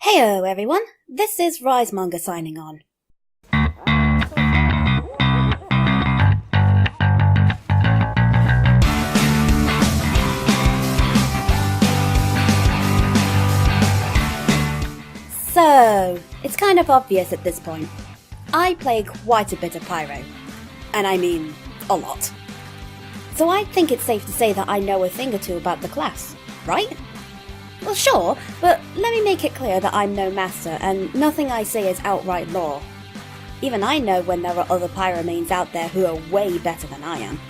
Heyo everyone, this is Risemonger signing on. So, it's kind of obvious at this point. I play quite a bit of Pyro. And I mean, a lot. So I think it's safe to say that I know a thing or two about the class, right? Well, sure, but let me make it clear that I'm no master, and nothing I say is outright law. Even I know when there are other Pyro mains out there who are way better than I am.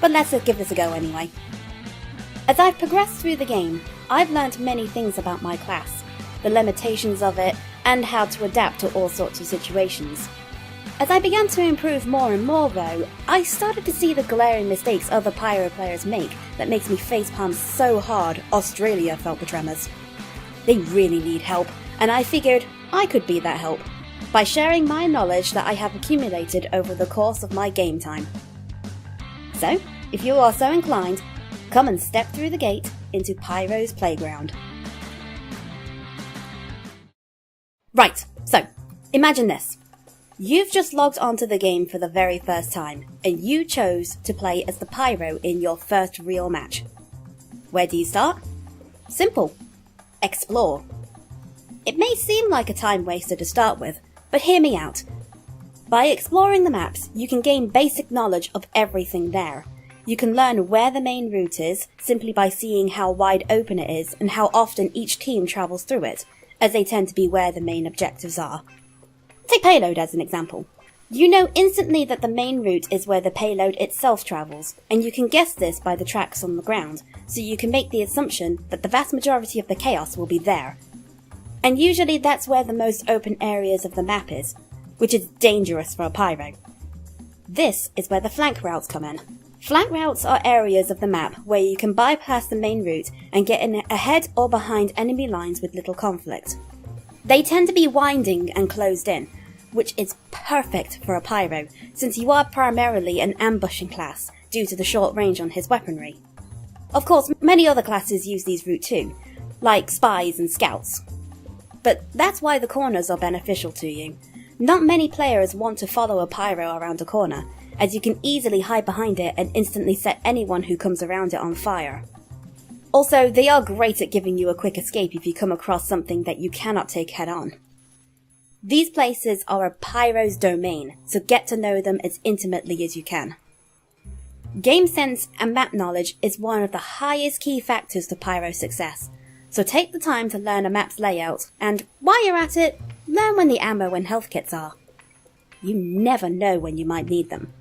But let's give this a go anyway. As I've progressed through the game, I've learned many things about my class, the limitations of it, and how to adapt to all sorts of situations. As I began to improve more and more though, I started to see the glaring mistakes other Pyro players make that makes me facepalm so hard Australia felt the tremors. They really need help, and I figured I could be that help, by sharing my knowledge that I have accumulated over the course of my game time. So, if you are so inclined, come and step through the gate into Pyro's playground. Right, so, imagine this. You've just logged onto the game for the very first time, and you chose to play as the Pyro in your first real match. Where do you start? Simple. Explore. It may seem like a time waster to start with, but hear me out. By exploring the maps, you can gain basic knowledge of everything there. You can learn where the main route is simply by seeing how wide open it is and how often each team travels through it, as they tend to be where the main objectives are. Take payload as an example. You know instantly that the main route is where the payload itself travels, and you can guess this by the tracks on the ground, so you can make the assumption that the vast majority of the chaos will be there. And usually that's where the most open areas of the map is, which is dangerous for a Pyro. This is where the flank routes come in. Flank routes are areas of the map where you can bypass the main route and get in ahead or behind enemy lines with little conflict. They tend to be winding and closed in, which is perfect for a Pyro, since you are primarily an ambushing class due to the short range on his weaponry. Of course, many other classes use these routes too, like spies and scouts. But that's why the corners are beneficial to you. Not many players want to follow a Pyro around a corner, as you can easily hide behind it and instantly set anyone who comes around it on fire. Also, they are great at giving you a quick escape if you come across something that you cannot take head on. These places are a Pyro's domain, so get to know them as intimately as you can. Game sense and map knowledge is one of the highest key factors to Pyro's success, so take the time to learn a map's layout, and while you're at it, learn when the ammo and health kits are. You never know when you might need them.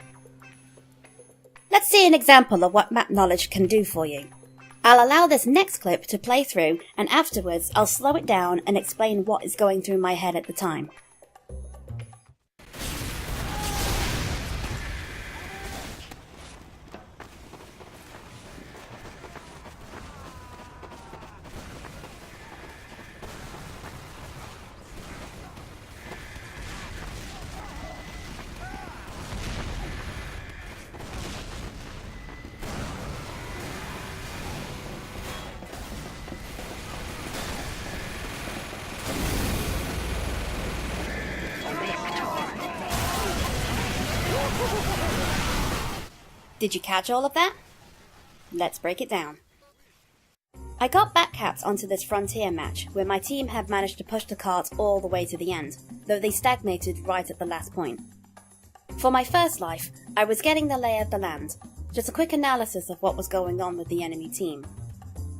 Let's see an example of what map knowledge can do for you. I'll allow this next clip to play through, and afterwards I'll slow it down and explain what is going through my head at the time. Did you catch all of that? Let's break it down. I got backcapped onto this Frontier match where my team had managed to push the cart all the way to the end, though they stagnated right at the last point. For my first life, I was getting the lay of the land, just a quick analysis of what was going on with the enemy team.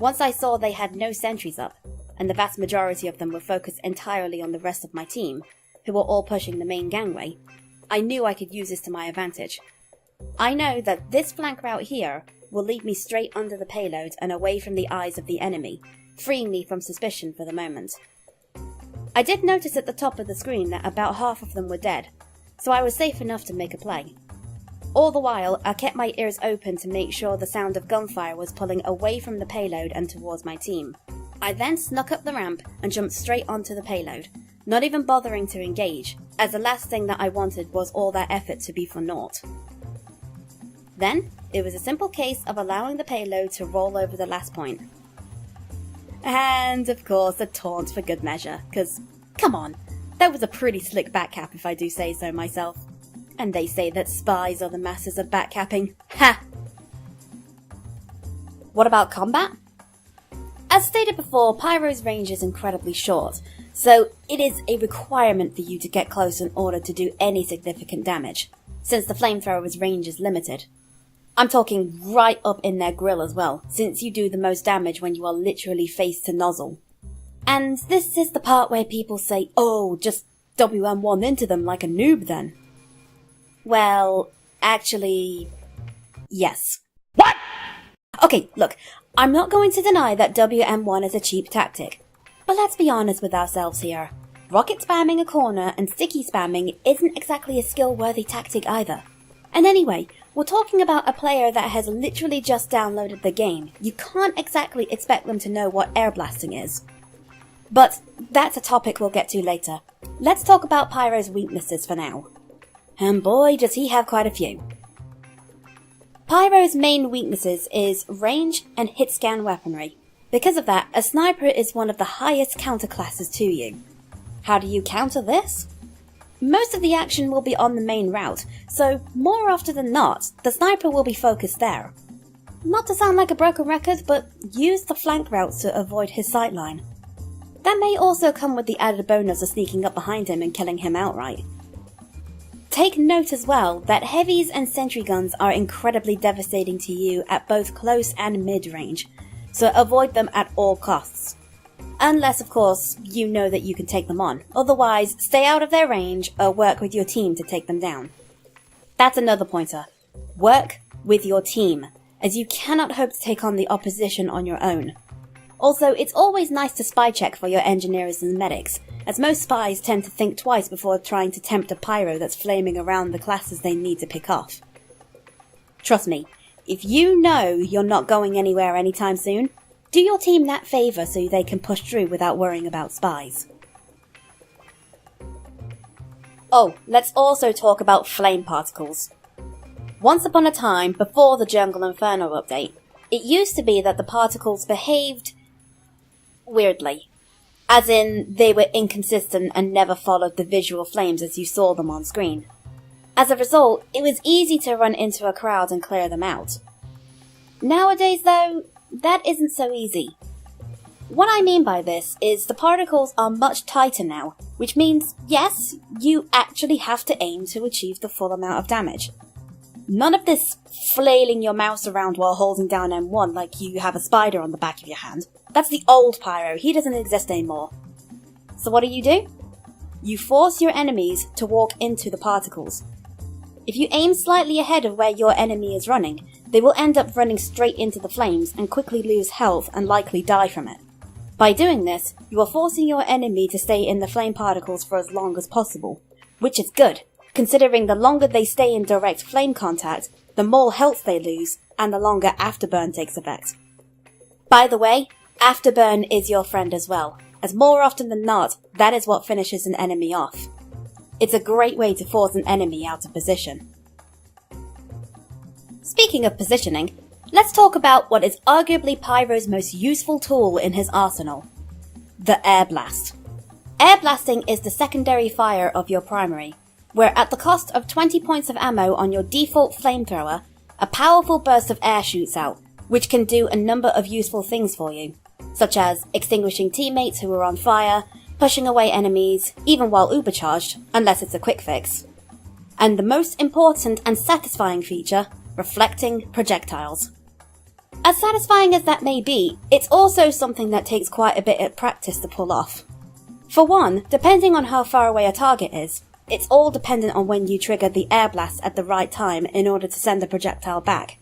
Once I saw they had no sentries up, and the vast majority of them were focused entirely on the rest of my team, who were all pushing the main gangway, I knew I could use this to my advantage. I know that this flank route here will lead me straight under the payload and away from the eyes of the enemy, freeing me from suspicion for the moment. I did notice at the top of the screen that about half of them were dead, so I was safe enough to make a play. All the while, I kept my ears open to make sure the sound of gunfire was pulling away from the payload and towards my team. I then snuck up the ramp and jumped straight onto the payload, not even bothering to engage, as the last thing that I wanted was all that effort to be for naught. Then, it was a simple case of allowing the payload to roll over the last point. And of course a taunt for good measure, cause come on, that was a pretty slick backcap if I do say so myself. And they say that spies are the masters of backcapping. Ha! What about combat? As stated before, Pyro's range is incredibly short, so it is a requirement for you to get close in order to do any significant damage, since the flamethrower's range is limited. I'm talking right up in their grill as well, since you do the most damage when you are literally face to nozzle. And this is the part where people say, oh, just WM1 into them like a noob then. Well, actually, yes. What? Okay, look, I'm not going to deny that WM1 is a cheap tactic, but let's be honest with ourselves here. Rocket spamming a corner and sticky spamming isn't exactly a skill-worthy tactic either. And anyway, we're talking about a player that has literally just downloaded the game. You can't exactly expect them to know what air blasting is. But that's a topic we'll get to later. Let's talk about Pyro's weaknesses for now. And boy, does he have quite a few. Pyro's main weaknesses is range and hit scan weaponry. Because of that, a sniper is one of the highest counter classes to you. How do you counter this? Most of the action will be on the main route, so more often than not, the sniper will be focused there. Not to sound like a broken record, but use the flank routes to avoid his sightline. That may also come with the added bonus of sneaking up behind him and killing him outright. Take note as well that heavies and sentry guns are incredibly devastating to you at both close and mid-range, so avoid them at all costs. Unless, of course, you know that you can take them on. Otherwise, stay out of their range or work with your team to take them down. That's another pointer. Work with your team, as you cannot hope to take on the opposition on your own. Also, it's always nice to spy check for your engineers and medics, as most spies tend to think twice before trying to tempt a pyro that's flaming around the classes they need to pick off. Trust me, if you know you're not going anywhere anytime soon, do your team that favour so they can push through without worrying about spies. Oh, let's also talk about flame particles. Once upon a time, before the Jungle Inferno update, it used to be that the particles behaved weirdly. As in, they were inconsistent and never followed the visual flames as you saw them on screen. As a result, it was easy to run into a crowd and clear them out. Nowadays though, that isn't so easy. What I mean by this is the particles are much tighter now, which means, yes, you actually have to aim to achieve the full amount of damage. None of this flailing your mouse around while holding down M1 like you have a spider on the back of your hand. That's the old Pyro, he doesn't exist anymore. So what do? You force your enemies to walk into the particles. If you aim slightly ahead of where your enemy is running, they will end up running straight into the flames and quickly lose health and likely die from it. By doing this, you are forcing your enemy to stay in the flame particles for as long as possible, which is good, considering the longer they stay in direct flame contact, the more health they lose, and the longer afterburn takes effect. By the way, afterburn is your friend as well, as more often than not, that is what finishes an enemy off. It's a great way to force an enemy out of position. Speaking of positioning, let's talk about what is arguably Pyro's most useful tool in his arsenal. The Air Blast. Air blasting is the secondary fire of your primary, where at the cost of 20 points of ammo on your default flamethrower, a powerful burst of air shoots out, which can do a number of useful things for you, such as extinguishing teammates who are on fire, pushing away enemies, even while ubercharged, unless it's a quick fix. And the most important and satisfying feature, reflecting projectiles. As satisfying as that may be, it's also something that takes quite a bit of practice to pull off. For one, depending on how far away a target is, it's all dependent on when you trigger the air blast at the right time in order to send the projectile back.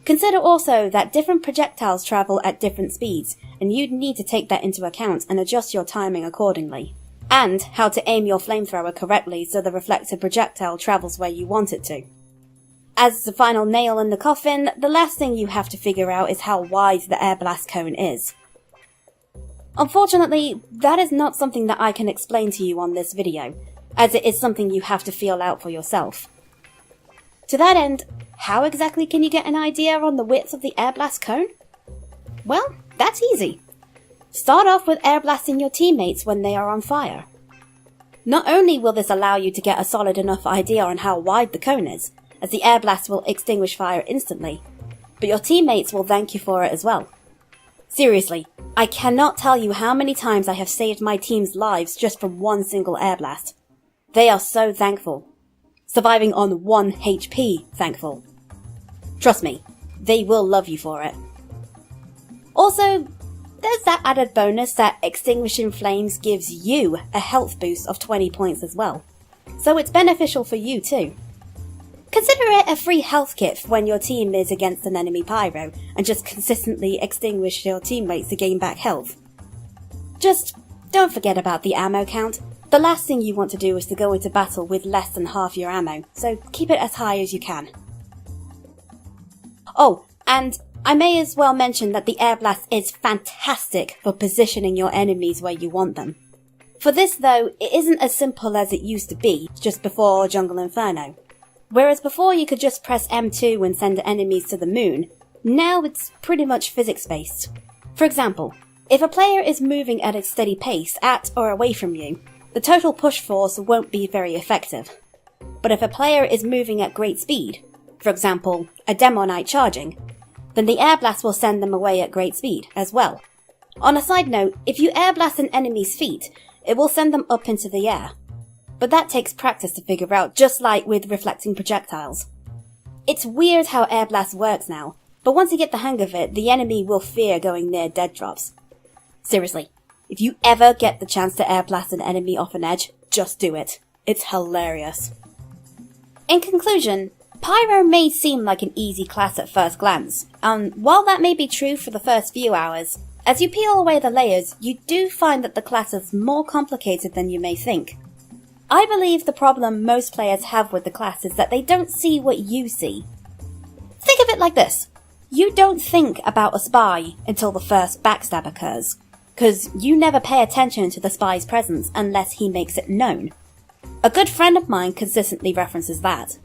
Consider also that different projectiles travel at different speeds, and you'd need to take that into account and adjust your timing accordingly. And how to aim your flamethrower correctly so the reflected projectile travels where you want it to. As the final nail in the coffin, the last thing you have to figure out is how wide the air blast cone is. Unfortunately, that is not something that I can explain to you on this video, as it is something you have to feel out for yourself. To that end, how exactly can you get an idea on the width of the air blast cone? Well, that's easy. Start off with air blasting your teammates when they are on fire. Not only will this allow you to get a solid enough idea on how wide the cone is, as the air blast will extinguish fire instantly, but your teammates will thank you for it as well. Seriously, I cannot tell you how many times I have saved my team's lives just from one single air blast. They are so thankful. Surviving on 1 HP thankful. Trust me, they will love you for it. Also, there's that added bonus that extinguishing flames gives you a health boost of 20 points as well. So it's beneficial for you too. Consider it a free health kit when your team is against an enemy pyro and just consistently extinguish your teammates to gain back health. Just don't forget about the ammo count. The last thing you want to do is to go into battle with less than half your ammo, so keep it as high as you can. Oh, and I may as well mention that the air blast is fantastic for positioning your enemies where you want them. For this though, it isn't as simple as it used to be just before Jungle Inferno. Whereas before you could just press M2 and send enemies to the moon, now it's pretty much physics-based. For example, if a player is moving at a steady pace at or away from you, the total push force won't be very effective. But if a player is moving at great speed, for example, a Demo Knight charging, then the air blast will send them away at great speed as well. On a side note, if you air blast an enemy's feet, it will send them up into the air. But that takes practice to figure out, just like with reflecting projectiles. It's weird how air blast works now, but once you get the hang of it, the enemy will fear going near dead drops. Seriously, if you ever get the chance to air blast an enemy off an edge, just do it. It's hilarious. In conclusion, Pyro may seem like an easy class at first glance, and while that may be true for the first few hours, as you peel away the layers, you do find that the class is more complicated than you may think. I believe the problem most players have with the class is that they don't see what you see. Think of it like this. You don't think about a spy until the first backstab occurs, because you never pay attention to the spy's presence unless he makes it known. A good friend of mine consistently references that.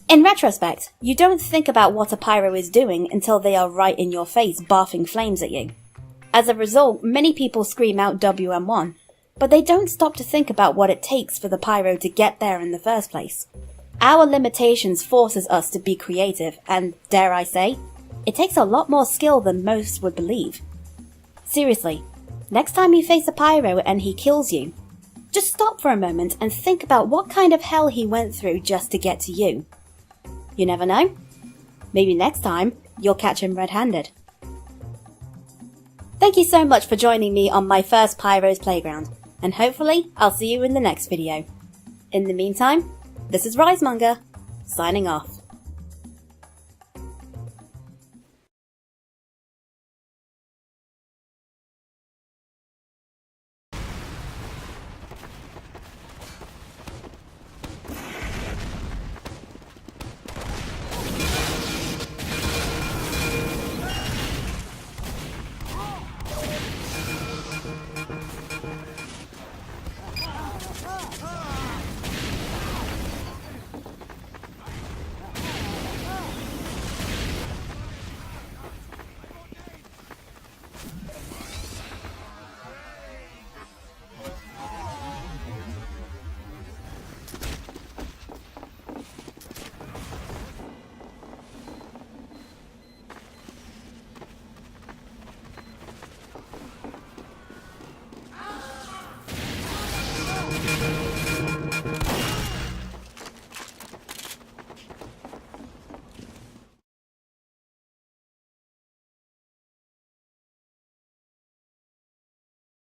In retrospect, you don't think about what a pyro is doing until they are right in your face barfing flames at you. As a result, many people scream out WM1, but they don't stop to think about what it takes for the pyro to get there in the first place. Our limitations forces us to be creative, and dare I say, it takes a lot more skill than most would believe. Seriously, next time you face a pyro and he kills you, just stop for a moment and think about what kind of hell he went through just to get to you. You never know. Maybe next time, you'll catch him red-handed. Thank you so much for joining me on my first Pyro's Playground, and hopefully I'll see you in the next video. In the meantime, this is Risemonger, signing off.